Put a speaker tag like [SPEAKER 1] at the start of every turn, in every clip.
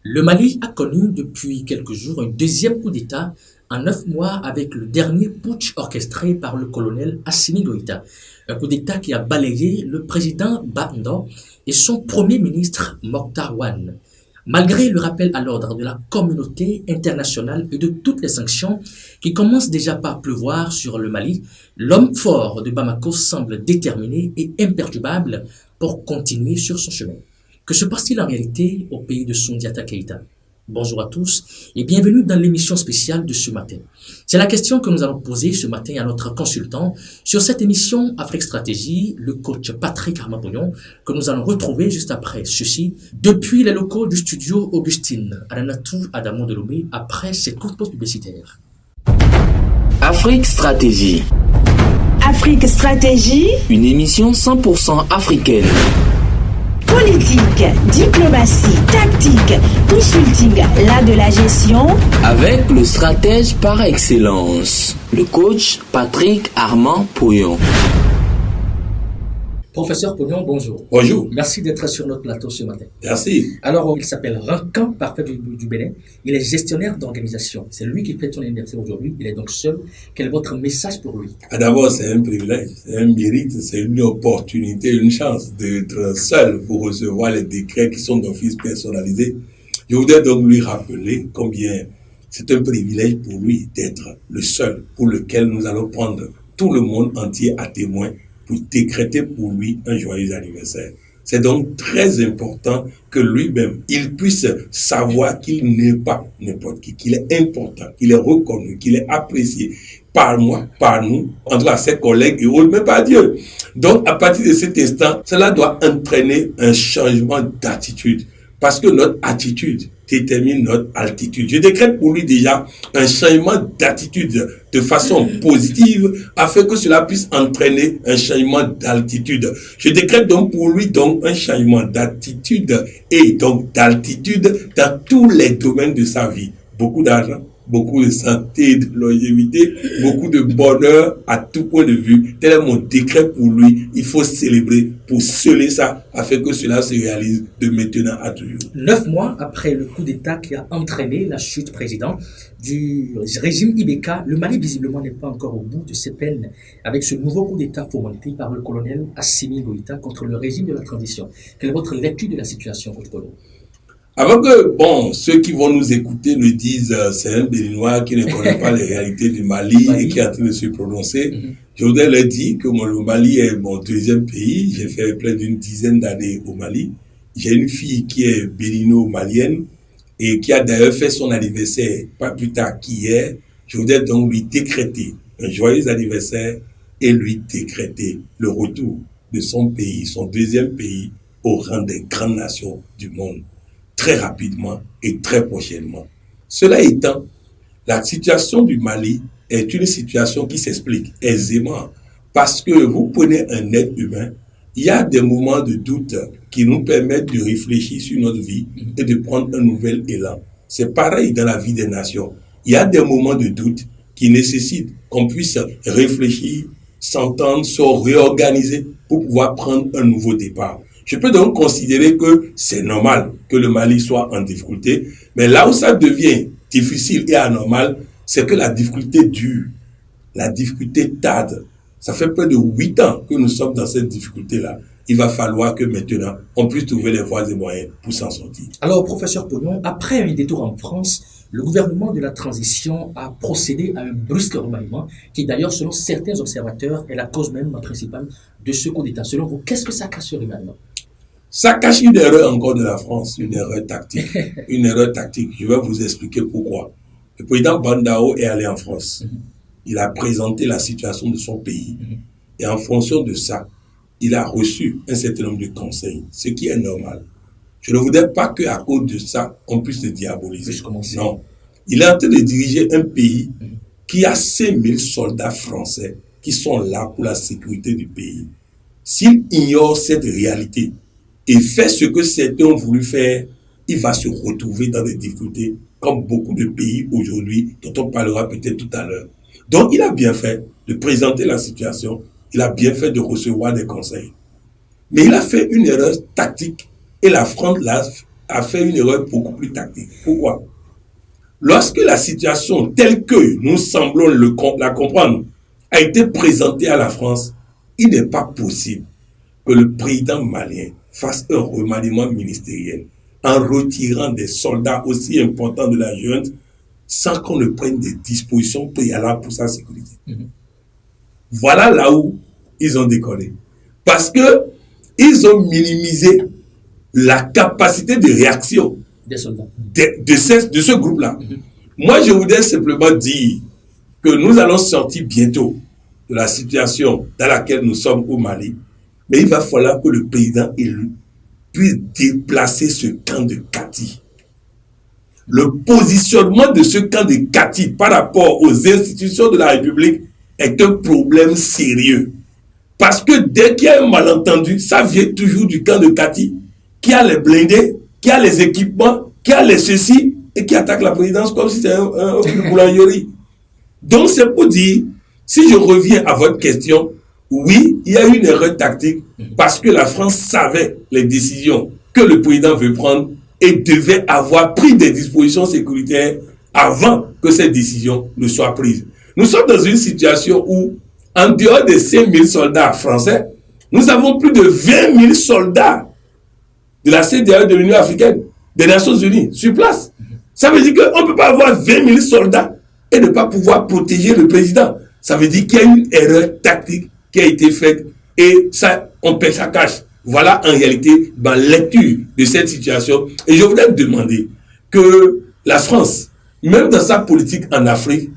[SPEAKER 1] Le Mali a connu depuis quelques jours un deuxième coup d'État en 9 mois avec le dernier putsch orchestré par le colonel Assimi Goïta. Un coup d'État qui a balayé le président Banda et son premier ministre Mokhtar Wane. Malgré le rappel à l'ordre de la communauté internationale et de toutes les sanctions qui commencent déjà par pleuvoir sur le Mali, l'homme fort de Bamako semble déterminé et imperturbable pour continuer sur son chemin. Que se passe-t-il en réalité au pays de Soundiata Keïta? Bonjour à tous et bienvenue dans l'émission spéciale de ce matin. C'est la question que nous allons poser ce matin à notre consultant sur cette émission Afrique Stratégie, le coach Patrick Armabognon, que nous allons retrouver juste après ceci, depuis les locaux du studio Augustine, à Ranatou Adamo de Lomé, après cette courte pause publicitaire.
[SPEAKER 2] Afrique Stratégie.
[SPEAKER 3] Afrique Stratégie.
[SPEAKER 2] Une émission 100% africaine.
[SPEAKER 3] Politique, diplomatie, tactique, consulting, l'art de la gestion.
[SPEAKER 2] Avec le stratège par excellence, le coach Patrick Armand Pouillon.
[SPEAKER 1] Professeur Pognon, bonjour.
[SPEAKER 4] Bonjour.
[SPEAKER 1] Merci d'être sur notre plateau ce matin.
[SPEAKER 4] Merci.
[SPEAKER 1] Alors, il s'appelle Rankan Parfait du Bénin. Il est gestionnaire d'organisation. C'est lui qui fait son anniversaire aujourd'hui. Il est donc seul. Quel est votre message pour lui?
[SPEAKER 4] D'abord, c'est un privilège, c'est un mérite, c'est une opportunité, une chance d'être seul pour recevoir les décrets qui sont d'office personnalisés. Je voudrais donc lui rappeler combien c'est un privilège pour lui d'être le seul pour lequel nous allons prendre tout le monde entier à témoin pour décréter pour lui un joyeux anniversaire. C'est donc très important que lui-même, il puisse savoir qu'il n'est pas n'importe qui, qu'il est important, qu'il est reconnu, qu'il est apprécié par moi, par nous, en tout cas ses collègues et autres, mais par Dieu. Donc, à partir de cet instant, cela doit entraîner un changement d'attitude. Parce que notre attitude détermine notre altitude. Je décrète pour lui déjà un changement d'attitude de façon positive afin que cela puisse entraîner un changement d'altitude. Je décrète donc pour lui donc un changement d'attitude et donc d'altitude dans tous les domaines de sa vie. Beaucoup d'argent, beaucoup de santé, de longévité, beaucoup de bonheur à tout point de vue. Tel est mon décret pour lui. Il faut célébrer pour sceller ça afin que cela se réalise de maintenant à toujours.
[SPEAKER 1] 9 mois après le coup d'État qui a entraîné la chute président du régime Ibeka, le Mali visiblement n'est pas encore au bout de ses peines avec ce nouveau coup d'État fomenté par le colonel Assimi Goïta contre le régime de la transition. Quelle est votre lecture de la situation, Coach Polo?
[SPEAKER 4] Avant que, ceux qui vont nous écouter nous disent c'est un Béninois qui ne connaît pas les réalités du Mali et qui est en train de se prononcer, je voudrais leur dire que le Mali est mon deuxième pays. J'ai fait près d'une dizaine d'années au Mali. J'ai une fille qui est bénino-malienne et qui a d'ailleurs fait son anniversaire pas plus tard qu'hier. Je voudrais donc lui décréter un joyeux anniversaire et lui décréter le retour de son pays, son deuxième pays, au rang des grandes nations du monde, très rapidement et très prochainement. Cela étant, la situation du Mali est une situation qui s'explique aisément parce que vous prenez un être humain, il y a des moments de doute qui nous permettent de réfléchir sur notre vie et de prendre un nouvel élan. C'est pareil dans la vie des nations. Il y a des moments de doute qui nécessitent qu'on puisse réfléchir, s'entendre, se réorganiser pour pouvoir prendre un nouveau départ. Je peux donc considérer que c'est normal que le Mali soit en difficulté, mais là où ça devient difficile et anormal, c'est que la difficulté dure, la difficulté tarde. Ça fait près de 8 ans que nous sommes dans cette difficulté-là. Il va falloir que maintenant, on puisse trouver les voies et moyens pour s'en sortir.
[SPEAKER 1] Alors, professeur Pognon, après un détour en France, le gouvernement de la transition a procédé à un brusque remaniement qui, d'ailleurs, selon certains observateurs, est la cause même principale de ce coup d'État. Selon vous, qu'est-ce que ça cache ce remaniement?
[SPEAKER 4] Ça cache une erreur encore de la France, une erreur tactique. Une erreur tactique. Je vais vous expliquer pourquoi. Le président Bandao est allé en France. Il a présenté la situation de son pays. Et en fonction de ça, il a reçu un certain nombre de conseils, ce qui est normal. Je ne voudrais pas qu'à cause de ça, on puisse le diaboliser. Non. Il est en train de diriger un pays qui a 5000 soldats français qui sont là pour la sécurité du pays. S'il ignore cette réalité et fait ce que certains ont voulu faire, il va se retrouver dans des difficultés comme beaucoup de pays aujourd'hui dont on parlera peut-être tout à l'heure. Donc il a bien fait de présenter la situation, il a bien fait de recevoir des conseils. Mais il a fait une erreur tactique et la France l'a a fait une erreur beaucoup plus tactique. Pourquoi? Lorsque la situation telle que nous semblons la comprendre a été présentée à la France, il n'est pas possible que le président malien fasse un remaniement ministériel en retirant des soldats aussi importants de la junte sans qu'on ne prenne des dispositions préalables pour sa sécurité. Voilà là où ils ont déconné. Parce que ils ont minimisé la capacité de réaction
[SPEAKER 1] des soldats
[SPEAKER 4] de ce groupe-là. Moi, je voudrais simplement dire que nous allons sortir bientôt de la situation dans laquelle nous sommes au Mali, mais il va falloir que le président élu puisse déplacer ce camp de Kati. Le positionnement de ce camp de Kati par rapport aux institutions de la République est un problème sérieux. Parce que dès qu'il y a un malentendu, ça vient toujours du camp de Kati, qui a les blindés, qui a les équipements, qui a les ceci, et qui attaque la présidence comme si c'était une boulangerie. Donc c'est pour dire, si je reviens à votre question, oui, il y a eu une erreur tactique parce que la France savait les décisions que le président veut prendre et devait avoir pris des dispositions sécuritaires avant que ces décisions ne soient prises. Nous sommes dans une situation où, en dehors des 5 000 soldats français, nous avons plus de 20 000 soldats de la CEDEAO de l'Union africaine, des Nations unies, sur place. Ça veut dire qu'on ne peut pas avoir 20 000 soldats et ne pas pouvoir protéger le président. Ça veut dire qu'il y a une erreur tactique qui a été faite et ça, on paie sa cache. Voilà en réalité ma lecture de cette situation. Et je voudrais demander que la France, même dans sa politique en Afrique,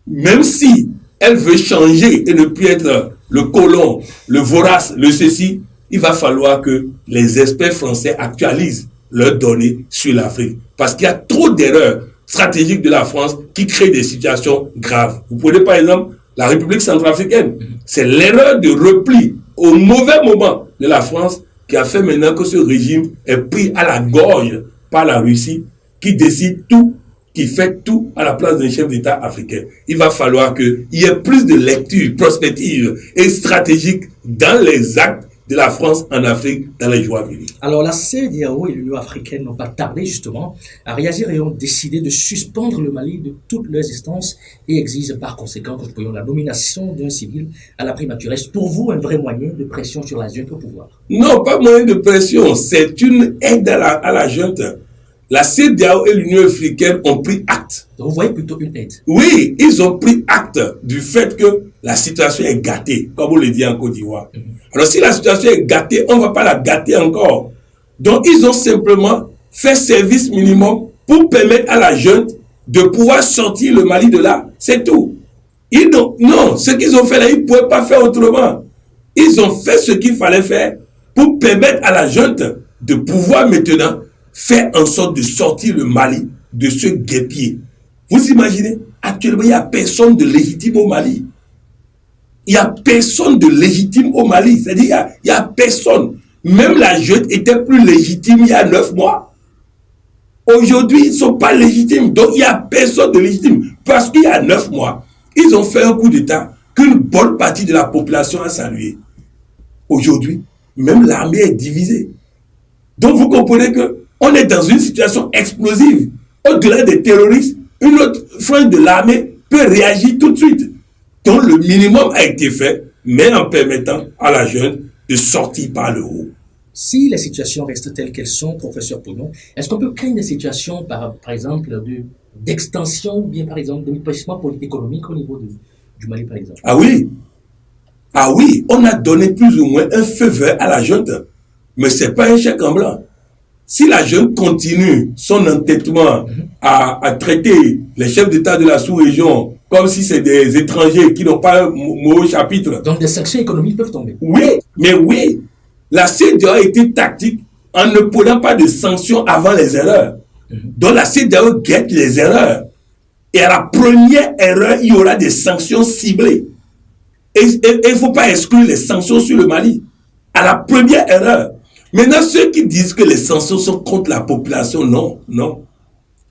[SPEAKER 4] même si elle veut changer et ne plus être le colon, le vorace, le ceci, il va falloir que les experts français actualisent leurs données sur l'Afrique. Parce qu'il y a trop d'erreurs stratégiques de la France qui créent des situations graves. Vous prenez par exemple la République centrafricaine. C'est l'erreur de repli au mauvais moment de la France qui a fait maintenant que ce régime est pris à la gorge par la Russie qui décide tout, qui fait tout à la place d'un chef d'État africain. Il va falloir qu'il y ait plus de lecture prospective et stratégique dans les actes de la France en Afrique dans les jours à venir.
[SPEAKER 1] Alors la CEDEAO et l'Union africaine n'ont pas tardé justement à réagir et ont décidé de suspendre le Mali de toutes leurs instances et exigent par conséquent que nous voyons la nomination d'un civil à la primature. Est-ce pour vous un vrai moyen de pression sur la junte au pouvoir?
[SPEAKER 4] Non, pas moyen de pression, c'est une aide à la junte. La CEDEAO et l'Union africaine ont pris acte.
[SPEAKER 1] Donc vous voyez plutôt une aide.
[SPEAKER 4] Oui, ils ont pris acte du fait que la situation est gâtée, comme on le dit en Côte d'Ivoire. Alors si la situation est gâtée, on ne va pas la gâter encore. Donc ils ont simplement fait service minimum pour permettre à la junte de pouvoir sortir le Mali de là. C'est tout. Non, ce qu'ils ont fait là, ils ne pouvaient pas faire autrement. Ils ont fait ce qu'il fallait faire pour permettre à la junte de pouvoir maintenant faire en sorte de sortir le Mali de ce guêpier. Vous imaginez, actuellement, il n'y a personne de légitime au Mali. Il n'y a personne de légitime au Mali. C'est-à-dire, il n'y a personne. Même la junte était plus légitime il y a 9 mois. Aujourd'hui, ils ne sont pas légitimes. Donc, il n'y a personne de légitime. Parce qu'il y a 9 mois, ils ont fait un coup d'État qu'une bonne partie de la population a salué. Aujourd'hui, même l'armée est divisée. Donc, vous comprenez que on est dans une situation explosive. Au-delà des terroristes, une autre frange de l'armée peut réagir tout de suite. Donc le minimum a été fait, mais en permettant à la junte de sortir par le haut.
[SPEAKER 1] Si les situations restent telles qu'elles sont, professeur Pounon, est-ce qu'on peut craindre des situations, par exemple, d'extension, ou bien par exemple, de déplacement économique au niveau du Mali, par exemple?
[SPEAKER 4] Ah oui, on a donné plus ou moins un feu vert à la junte, mais ce n'est pas un chèque en blanc. Si la junte continue son entêtement à traiter les chefs d'État de la sous-région comme si c'est des étrangers qui n'ont pas un mot au chapitre.
[SPEAKER 1] Donc des sanctions économiques peuvent tomber.
[SPEAKER 4] Oui, mais oui. La CEDEAO a été tactique en ne prenant pas de sanctions avant les erreurs. Donc la CEDEAO guette les erreurs. Et à la première erreur, il y aura des sanctions ciblées. Et il ne faut pas exclure les sanctions sur le Mali. À la première erreur. Maintenant, ceux qui disent que les sanctions sont contre la population, non.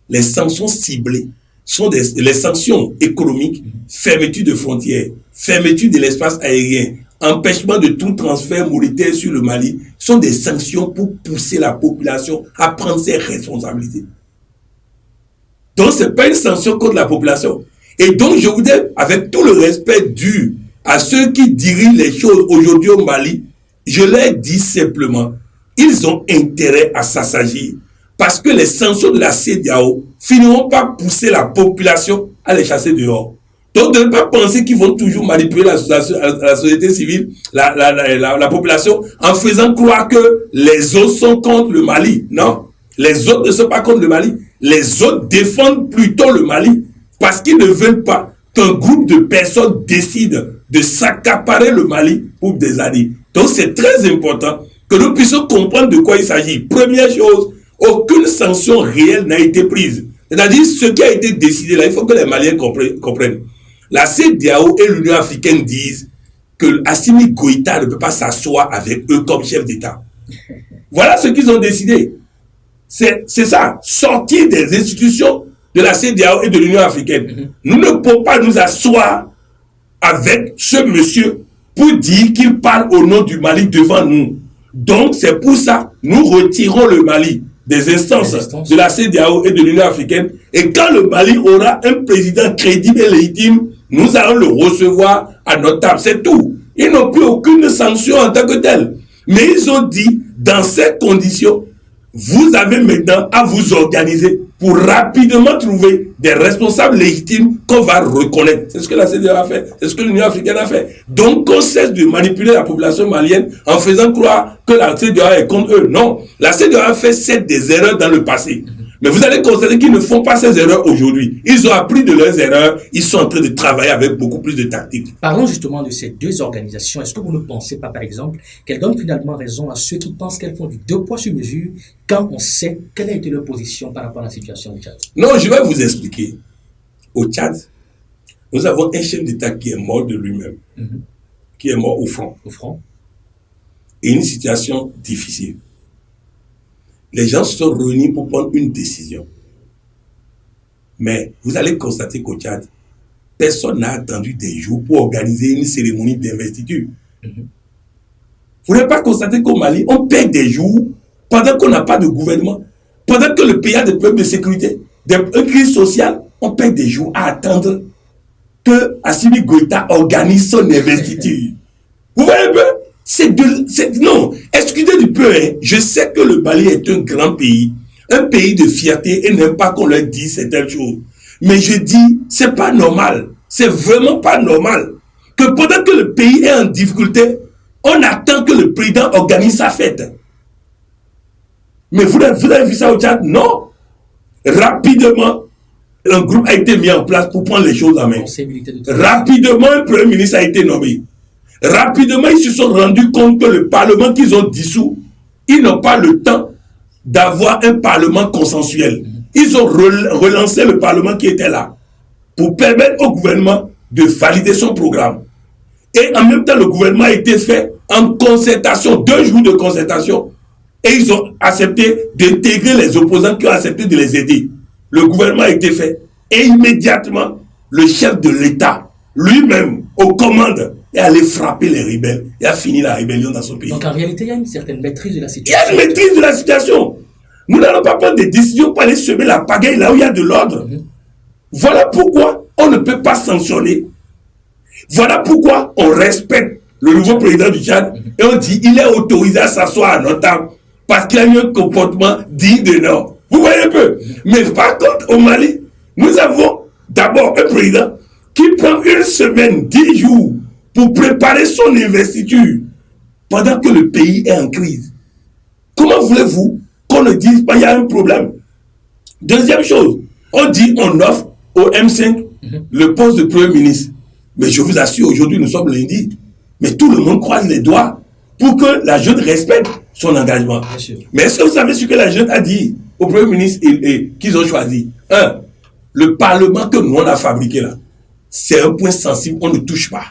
[SPEAKER 4] Les sanctions ciblées sont les sanctions économiques, fermeture de frontières, fermeture de l'espace aérien, empêchement de tout transfert monétaire sur le Mali, sont des sanctions pour pousser la population à prendre ses responsabilités. Donc, ce n'est pas une sanction contre la population. Et donc, je voudrais, avec tout le respect dû à ceux qui dirigent les choses aujourd'hui au Mali, je leur dis simplement, ils ont intérêt à s'assagir parce que les sanctions de la CEDEAO finiront par pousser la population à les chasser dehors. Donc, de ne pas penser qu'ils vont toujours manipuler la société civile, la population, en faisant croire que les autres sont contre le Mali. Non, les autres ne sont pas contre le Mali. Les autres défendent plutôt le Mali parce qu'ils ne veulent pas qu'un groupe de personnes décide de s'accaparer le Mali pour des années. Donc, c'est très important que nous puissions comprendre de quoi il s'agit. Première chose, aucune sanction réelle n'a été prise. C'est-à-dire, ce qui a été décidé là, il faut que les Maliens comprennent. La CEDEAO et l'Union africaine disent que Assimi Goïta ne peut pas s'asseoir avec eux comme chef d'État. Voilà ce qu'ils ont décidé. C'est ça, sortir des institutions de la CEDEAO et de l'Union africaine. Nous ne pouvons pas nous asseoir avec ce monsieur pour dire qu'il parle au nom du Mali devant nous. Donc, c'est pour ça nous retirons le Mali des instances de la CEDEAO et de l'Union africaine. Et quand le Mali aura un président crédible et légitime, nous allons le recevoir à notre table. C'est tout. Ils n'ont plus aucune sanction en tant que telle. Mais ils ont dit, dans ces conditions, vous avez maintenant à vous organiser pour rapidement trouver des responsables légitimes qu'on va reconnaître. C'est ce que la CEDEAO a fait, c'est ce que l'Union africaine a fait. Donc, on cesse de manipuler la population malienne en faisant croire que la CEDEAO est contre eux. Non, la CEDEAO a fait des erreurs dans le passé. Mais vous allez constater qu'ils ne font pas ces erreurs aujourd'hui. Ils ont appris de leurs erreurs, ils sont en train de travailler avec beaucoup plus de tactique.
[SPEAKER 1] Parlons justement de ces deux organisations. Est-ce que vous ne pensez pas, par exemple, qu'elles donnent finalement raison à ceux qui pensent qu'elles font du deux poids sur mesure quand on sait quelle a été leur position par rapport à la situation au Tchad?
[SPEAKER 4] Non, je vais vous expliquer. Au Tchad, nous avons un chef d'État qui est mort de lui-même, qui est mort au front.
[SPEAKER 1] Au front.
[SPEAKER 4] Et une situation difficile. Les gens se sont réunis pour prendre une décision. Mais vous allez constater qu'au Tchad, personne n'a attendu des jours pour organiser une cérémonie d'investiture. Vous n'avez pas constaté qu'au Mali, on perd des jours pendant qu'on n'a pas de gouvernement, pendant que le pays a des problèmes de sécurité, une crise sociale, on perd des jours à attendre que Assimi Goïta organise son investiture. Vous voyez un peu? Non, excusez du peu, hein. Je sais que le Mali est un grand pays, un pays de fierté et n'aime pas qu'on leur dise certaines choses. Mais je dis, c'est pas normal, c'est vraiment pas normal que pendant que le pays est en difficulté, on attend que le président organise sa fête. Mais vous avez vu ça au Tchad? Non. Rapidement, un groupe a été mis en place pour prendre les choses en main. Rapidement, un premier ministre a été nommé. Rapidement, ils se sont rendus compte que le Parlement qu'ils ont dissous, ils n'ont pas le temps d'avoir un Parlement consensuel. Ils ont relancé le Parlement qui était là pour permettre au gouvernement de valider son programme. Et en même temps, le gouvernement a été fait en concertation, 2 jours de concertation. Et ils ont accepté d'intégrer les opposants qui ont accepté de les aider. Le gouvernement a été fait. Et immédiatement, le chef de l'État, lui-même, aux commandes, est allé frapper les rebelles et a fini la rébellion dans son pays.
[SPEAKER 1] Donc en réalité, il y a une certaine maîtrise de la situation.
[SPEAKER 4] Il y a une maîtrise de la situation. Nous n'allons pas prendre des décisions pour aller semer la pagaille là où il y a de l'ordre. Voilà pourquoi on ne peut pas sanctionner. Voilà pourquoi on respecte le nouveau président du Tchad et on dit il est autorisé à s'asseoir à notre table parce qu'il a eu un comportement digne de Nord. Vous voyez un peu? Mais par contre, au Mali, nous avons d'abord un président qui prend 1 semaine, 10 jours pour préparer son investiture pendant que le pays est en crise. Comment voulez-vous qu'on ne dise pas qu'il y a un problème? Deuxième chose, on dit on offre au M5 le poste de Premier ministre. Mais je vous assure, aujourd'hui nous sommes lundi, mais tout le monde croise les doigts pour que la jeune respecte son engagement. Mais est-ce que vous savez ce que la jeune a dit au Premier ministre et qu'ils ont choisi? Le Parlement que nous on a fabriqué là, c'est un point sensible, on ne touche pas.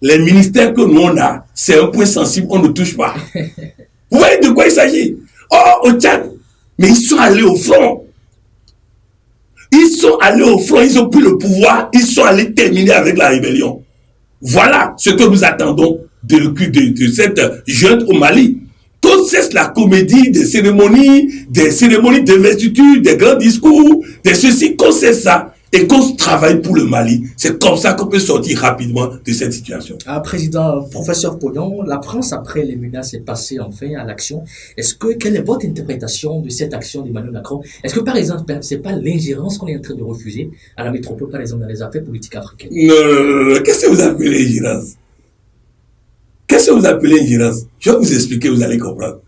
[SPEAKER 4] Les ministères que nous on a, c'est un point sensible, on ne touche pas. Vous voyez de quoi il s'agit? Oh, au Tchad, mais ils sont allés au front. Ils sont allés au front, ils ont pris le pouvoir, ils sont allés terminer avec la rébellion. Voilà ce que nous attendons de cette junte au Mali. Qu'on cesse la comédie des cérémonies d'investiture, des grands discours, de ceci, qu'on cesse ça et qu'on travaille pour le Mali. C'est comme ça qu'on peut sortir rapidement de cette situation.
[SPEAKER 1] Président, professeur Pognon, la France, après les menaces, est passée enfin à l'action. Quelle est votre interprétation de cette action d'Emmanuel Macron? Est-ce que, par exemple, c'est pas l'ingérence qu'on est en train de refuser à la métropole, par exemple, dans les affaires politiques africaines?
[SPEAKER 4] Non. Qu'est-ce que vous appelez ingérence? Qu'est-ce que vous appelez ingérence? Je vais vous expliquer, vous allez comprendre.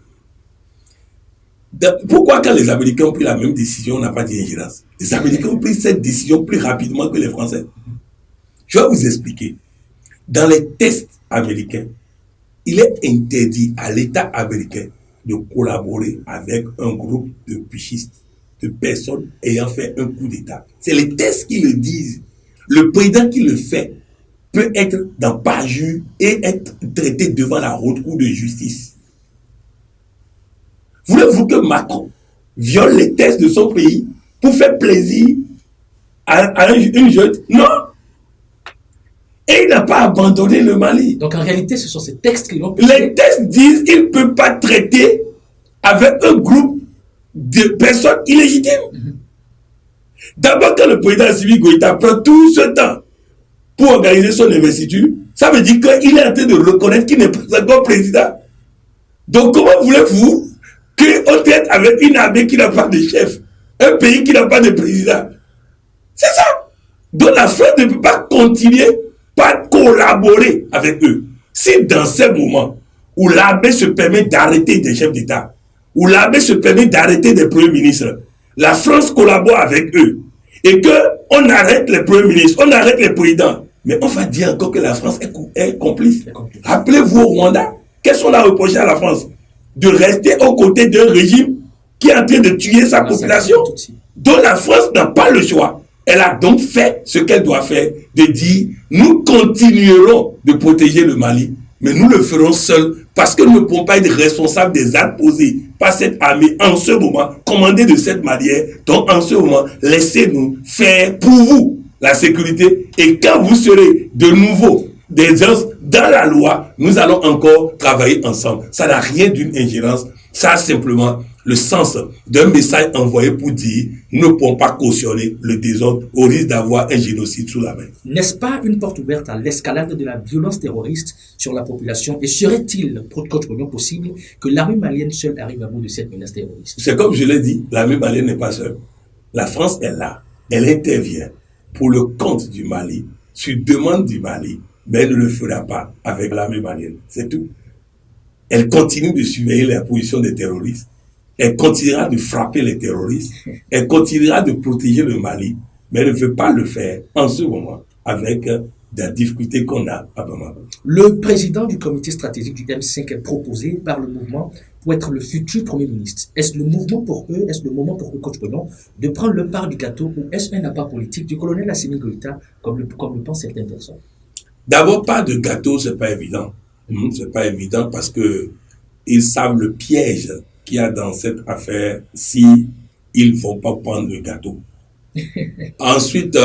[SPEAKER 4] Pourquoi quand les Américains ont pris la même décision, on n'a pas dit ingérence? Les Américains ont pris cette décision plus rapidement que les Français. Je vais vous expliquer. Dans les tests américains, il est interdit à l'État américain de collaborer avec un groupe de putschistes, de personnes ayant fait un coup d'État. C'est les tests qui le disent. Le président qui le fait peut être dans parjure et être traité devant la haute cour de justice. Voulez-vous que Macron viole les tests de son pays pour faire plaisir à une jeune? Non. Et il n'a pas abandonné le Mali.
[SPEAKER 1] Donc en réalité, ce sont ces textes qui l'ont...
[SPEAKER 4] Les tests disent qu'il ne peut pas traiter avec un groupe de personnes illégitimes. D'abord, quand le président Assimi Goïta prend tout ce temps pour organiser son investiture, ça veut dire qu'il est en train de reconnaître qu'il n'est pas encore président. Donc comment voulez-vous qu'on traite avec une armée qui n'a pas de chef, un pays qui n'a pas de président? C'est ça. Donc la France ne peut pas continuer par collaborer avec eux. Si dans ces moments où l'armée se permet d'arrêter des chefs d'État, où l'armée se permet d'arrêter des premiers ministres, la France collabore avec eux, et qu'on arrête les premiers ministres, on arrête les présidents, mais on va dire encore que la France est complice. Rappelez-vous au Rwanda, qu'est-ce qu'on a reproché à la France? De rester aux côtés d'un régime qui est en train de tuer sa population. Donc la France n'a pas le choix. Elle a donc fait ce qu'elle doit faire, de dire, nous continuerons de protéger le Mali, mais nous le ferons seuls, parce que nous ne pouvons pas être responsables des actes posés par cette armée en ce moment, commandée de cette manière. Donc en ce moment, laissez-nous faire pour vous la sécurité, et quand vous serez de nouveau des gens dans la loi, nous allons encore travailler ensemble. Ça n'a rien d'une ingérence, ça a simplement le sens d'un message envoyé pour dire nous ne pouvons pas cautionner le désordre au risque d'avoir un génocide sous la main.
[SPEAKER 1] N'est-ce pas une porte ouverte à l'escalade de la violence terroriste sur la population? Et serait-il, coach Pognon, possible que l'armée malienne seule arrive à bout de cette menace terroriste?
[SPEAKER 4] C'est comme je l'ai dit, l'armée malienne n'est pas seule. La France est là, elle intervient pour le compte du Mali, sur demande du Mali, mais elle ne le fera pas avec l'armée malienne. C'est tout. Elle continue de surveiller la position des terroristes. Elle continuera de frapper les terroristes. Elle continuera de protéger le Mali. Mais elle ne veut pas le faire en ce moment avec des difficultés qu'on a à Bamako.
[SPEAKER 1] Le président du comité stratégique du M5 est proposé par le mouvement pour être le futur Premier ministre. Est-ce le mouvement pour eux, est-ce le moment pour eux, coach Pognon, de prendre le part du gâteau, ou est-ce un appât politique du colonel Assimi Goïta, comme le pensent certaines personnes?
[SPEAKER 4] D'abord, pas de gâteau, c'est pas évident. C'est pas évident parce que ils savent le piège qu'il y a dans cette affaire si ils vont pas prendre le gâteau. Ensuite,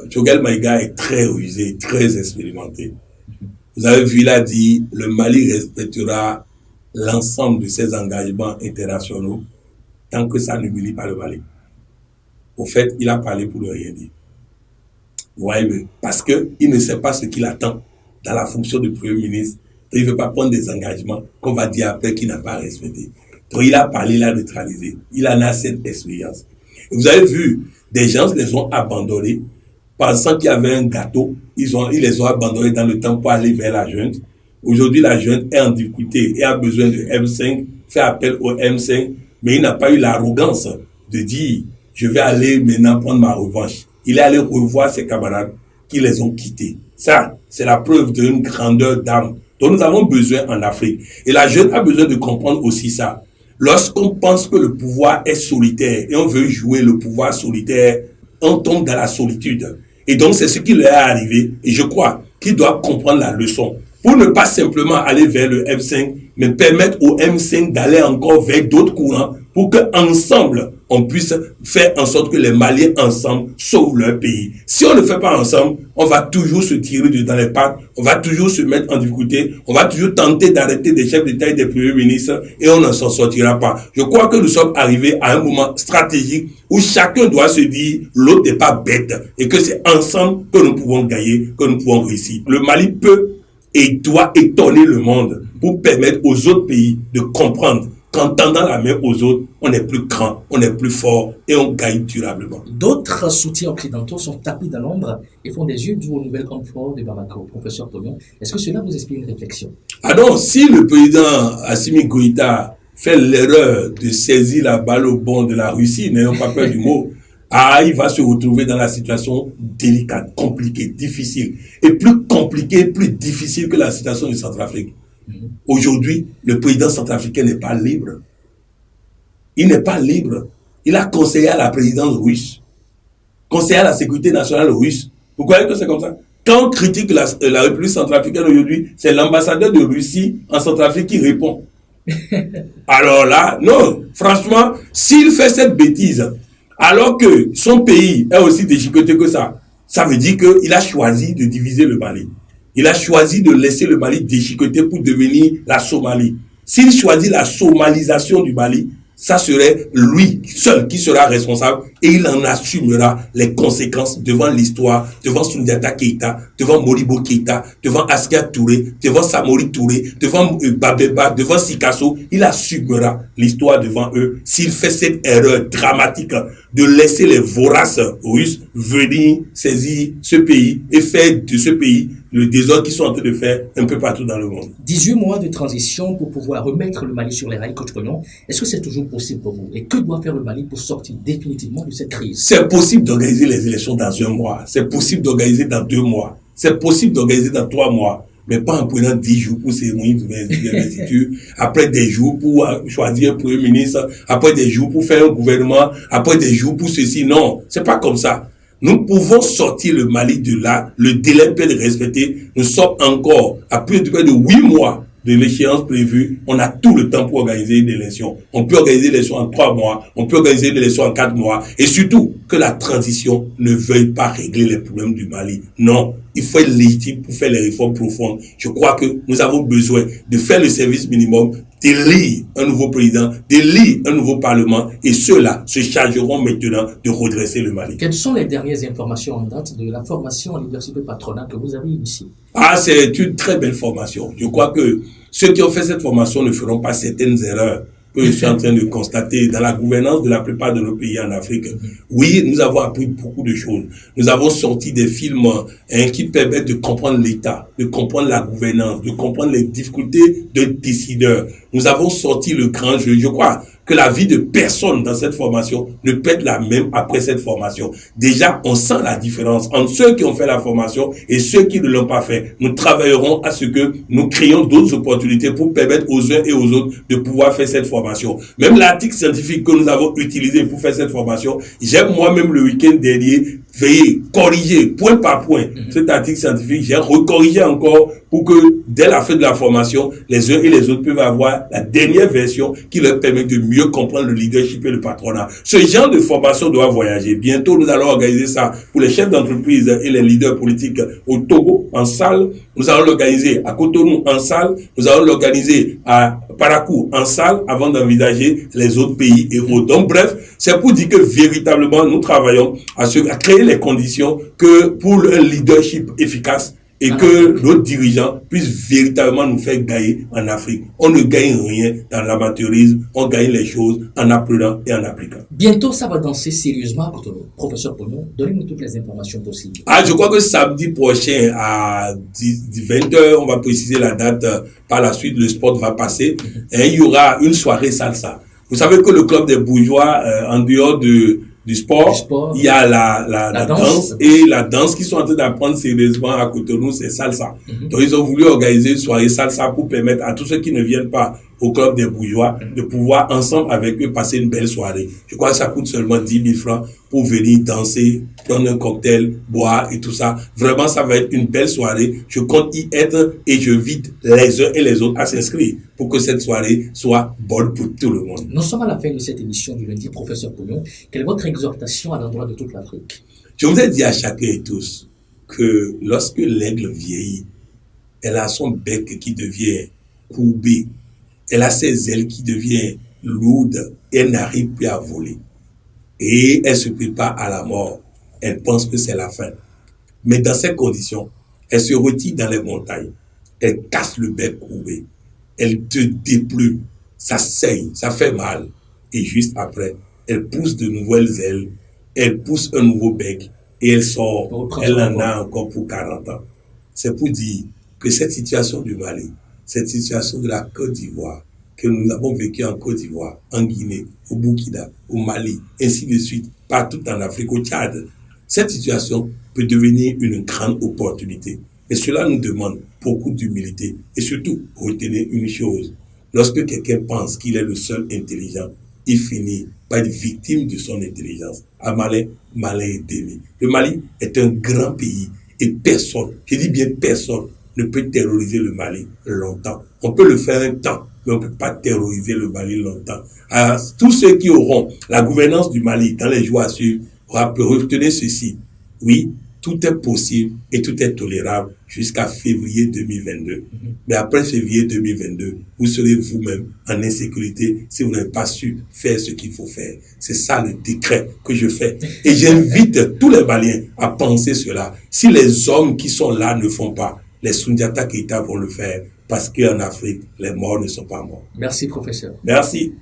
[SPEAKER 4] Choguel Maïga est très rusé, très expérimenté. Vous avez vu, il a dit, le Mali respectera l'ensemble de ses engagements internationaux tant que ça ne humilie pas le Mali. Au fait, il a parlé pour ne rien dire. Vous voyez, parce qu'il ne sait pas ce qu'il attend dans la fonction de Premier ministre. Il ne veut pas prendre des engagements qu'on va dire après qu'il n'a pas respecté. Donc il a parlé, il a neutralisé. Il en a cette expérience. Et vous avez vu, des gens les ont abandonnés, pensant qu'il y avait un gâteau. Ils les ont abandonnés dans le temps pour aller vers la junte. Aujourd'hui, la junte est en difficulté et a besoin de M5, fait appel au M5, mais il n'a pas eu l'arrogance de dire, je vais aller maintenant prendre ma revanche. Il est allé revoir ses camarades qui les ont quittés. Ça, c'est la preuve d'une grandeur d'âme dont nous avons besoin en Afrique. Et la jeune a besoin de comprendre aussi ça. Lorsqu'on pense que le pouvoir est solitaire et on veut jouer le pouvoir solitaire, on tombe dans la solitude. Et donc, c'est ce qui leur est arrivé. Et je crois qu'ils doivent comprendre la leçon. pour ne pas simplement aller vers le M5, mais permettre au M5 d'aller encore vers d'autres courants pour qu'ensemble, on puisse faire en sorte que les Maliens ensemble sauvent leur pays. Si on ne le fait pas ensemble, on va toujours se tirer dans les pattes, on va toujours se mettre en difficulté, on va toujours tenter d'arrêter des chefs d'État et des premiers ministres et on ne s'en sortira pas. Je crois que nous sommes arrivés à un moment stratégique où chacun doit se dire l'autre n'est pas bête et que c'est ensemble que nous pouvons gagner, que nous pouvons réussir. Le Mali peut et doit étonner le monde pour permettre aux autres pays de comprendre qu'en tendant la main aux autres, on est plus grand, on est plus fort et on gagne durablement.
[SPEAKER 1] D'autres soutiens occidentaux sont tapis dans l'ombre et font des yeux doux au nouvel homme fort de Bamako. Professeur Pognon, est-ce que cela vous inspire une réflexion?
[SPEAKER 4] Ah non, si le président Assimi Goïta fait l'erreur de saisir la balle au bond de la Russie, n'ayons pas peur du mot, il va se retrouver dans la situation délicate, compliquée, difficile. Et plus compliquée, plus difficile que la situation du Centrafrique. Aujourd'hui, le président centrafricain n'est pas libre. Il n'est pas libre. Il a conseillé à la présidence russe, conseillé à la sécurité nationale russe. Vous croyez que c'est comme ça? Quand on critique la République centrafricaine aujourd'hui, c'est l'ambassadeur de Russie en Centrafrique qui répond. Alors là, non, franchement, s'il fait cette bêtise, alors que son pays est aussi déchiqueté que ça veut dire qu'il a choisi de diviser le Mali. Il a choisi de laisser le Mali déchiqueté pour devenir la Somalie. S'il choisit la somalisation du Mali, ça serait lui seul qui sera responsable et il en assumera les conséquences devant l'histoire, devant Soundiata Keïta, devant Modibo Keïta, devant Askia Touré, devant Samori Touré, devant Babeba, devant Sikasso. Il assumera l'histoire devant eux s'il fait cette erreur dramatique de laisser les voraces russes venir saisir ce pays et faire de ce pays le désordre qu'ils sont en train de faire un peu partout dans le monde.
[SPEAKER 1] 18 mois de transition pour pouvoir remettre le Mali sur les rails, coach Pognon. Est-ce que c'est toujours possible pour vous? Et que doit faire le Mali pour sortir définitivement de cette crise?
[SPEAKER 4] C'est possible d'organiser les élections dans 1 mois. C'est possible d'organiser dans 2 mois. C'est possible d'organiser dans 3 mois. Mais pas en prenant 10 jours pour cérémonie d'investiture, après des jours pour choisir un premier ministre, après des jours pour faire un gouvernement, après des jours pour ceci. Non, c'est pas comme ça. Nous pouvons sortir le Mali de là, le délai peut être respecté. Nous sommes encore à plus de 8 mois de l'échéance prévue. On a tout le temps pour organiser une élection. On peut organiser l'élection en 3 mois, on peut organiser l'élection en 4 mois. Et surtout, que la transition ne veuille pas régler les problèmes du Mali. Non, il faut être légitime pour faire les réformes profondes. Je crois que nous avons besoin de faire le service minimum, d'élire un nouveau président, d'élire un nouveau parlement, et ceux-là se chargeront maintenant de redresser le Mali.
[SPEAKER 1] Quelles sont les dernières informations en date de la formation en leadership et patronat que vous avez initiée?
[SPEAKER 4] C'est une très belle formation. Je crois que ceux qui ont fait cette formation ne feront pas certaines erreurs que je suis en train de constater dans la gouvernance de la plupart de nos pays en Afrique. Oui, nous avons appris beaucoup de choses. Nous avons sorti des films qui permettent de comprendre l'État, de comprendre la gouvernance, de comprendre les difficultés de décideurs. Nous avons sorti le grand jeu. Je crois que la vie de personne dans cette formation ne peut être la même après cette formation. Déjà, on sent la différence entre ceux qui ont fait la formation et ceux qui ne l'ont pas fait. Nous travaillerons à ce que nous créions d'autres opportunités pour permettre aux uns et aux autres de pouvoir faire cette formation. Même l'article scientifique que nous avons utilisé pour faire cette formation, j'ai moi-même le week-end dernier veillé, corriger point par point cet article scientifique. J'ai recorrigé encore pour que dès la fin de la formation, les uns et les autres peuvent avoir la dernière version qui leur permet de mieux comprendre le leadership et le patronat. Ce genre de formation doit voyager. Bientôt, nous allons organiser ça pour les chefs d'entreprise et les leaders politiques au Togo, en salle. Nous allons l'organiser à Cotonou, en salle. Nous allons l'organiser à Parakou, en salle, avant d'envisager les autres pays et autres. Donc, bref, c'est pour dire que véritablement, nous travaillons à créer les conditions que pour un leadership efficace et que nos dirigeants puissent véritablement nous faire gagner en Afrique. On ne gagne rien dans l'amateurisme, on gagne les choses en apprenant et en appliquant.
[SPEAKER 1] Bientôt, ça va danser sérieusement à Cotonou. Professeur Pognon, donnez-nous toutes les informations possibles.
[SPEAKER 4] Je crois que samedi prochain à 20h, on va préciser la date. Par la suite, le sport va passer et il y aura une soirée salsa. Vous savez que le club des bourgeois, en dehors du sport, il y a la danse et la danse qui sont en train d'apprendre sérieusement à Cotonou, c'est salsa. Donc ils ont voulu organiser une soirée salsa pour permettre à tous ceux qui ne viennent pas au club des bourgeois, de pouvoir ensemble avec eux passer une belle soirée. Je crois que ça coûte seulement 10 000 francs pour venir danser, prendre un cocktail, boire et tout ça. Vraiment, ça va être une belle soirée. Je compte y être et je invite les uns et les autres à s'inscrire pour que cette soirée soit bonne pour tout le monde.
[SPEAKER 1] Nous sommes à la fin de cette émission du lundi, professeur Pognon. Quelle est votre exhortation à l'endroit de toute l'Afrique?
[SPEAKER 4] Je voudrais dire à chacun et tous que lorsque l'aigle vieillit, elle a son bec qui devient courbé, elle a ses ailes qui deviennent lourdes et elle n'arrive plus à voler. Et elle se prépare à la mort. Elle pense que c'est la fin. Mais dans ces conditions, elle se retire dans les montagnes. Elle casse le bec courbé. Elle te déplume. Ça saigne, ça fait mal. Et juste après, elle pousse de nouvelles ailes. Elle pousse un nouveau bec. Et elle sort. Elle en a encore pour 40 ans. C'est pour dire que cette situation du Mali, cette situation de la Côte d'Ivoire, que nous avons vécu en Côte d'Ivoire, en Guinée, au Burkina, au Mali, ainsi de suite, partout en Afrique, au Tchad, cette situation peut devenir une grande opportunité. Et cela nous demande beaucoup d'humilité. Et surtout, retenez une chose. Lorsque quelqu'un pense qu'il est le seul intelligent, il finit par être victime de son intelligence. À malin, malin est aimé. Le Mali est un grand pays et personne, je dis bien personne, ne peut terroriser le Mali longtemps. On peut le faire un temps, mais on ne peut pas terroriser le Mali longtemps. Alors, tous ceux qui auront la gouvernance du Mali dans les jours à suivre, retenez ceci. Oui, tout est possible et tout est tolérable jusqu'à février 2022. Mais après février 2022, vous serez vous-même en insécurité si vous n'avez pas su faire ce qu'il faut faire. C'est ça le décret que je fais. Et j'invite tous les Maliens à penser cela. Si les hommes qui sont là ne font pas, les Soundiata Keïta vont le faire parce qu'en Afrique, les morts ne sont pas morts.
[SPEAKER 1] Merci, professeur.
[SPEAKER 4] Merci.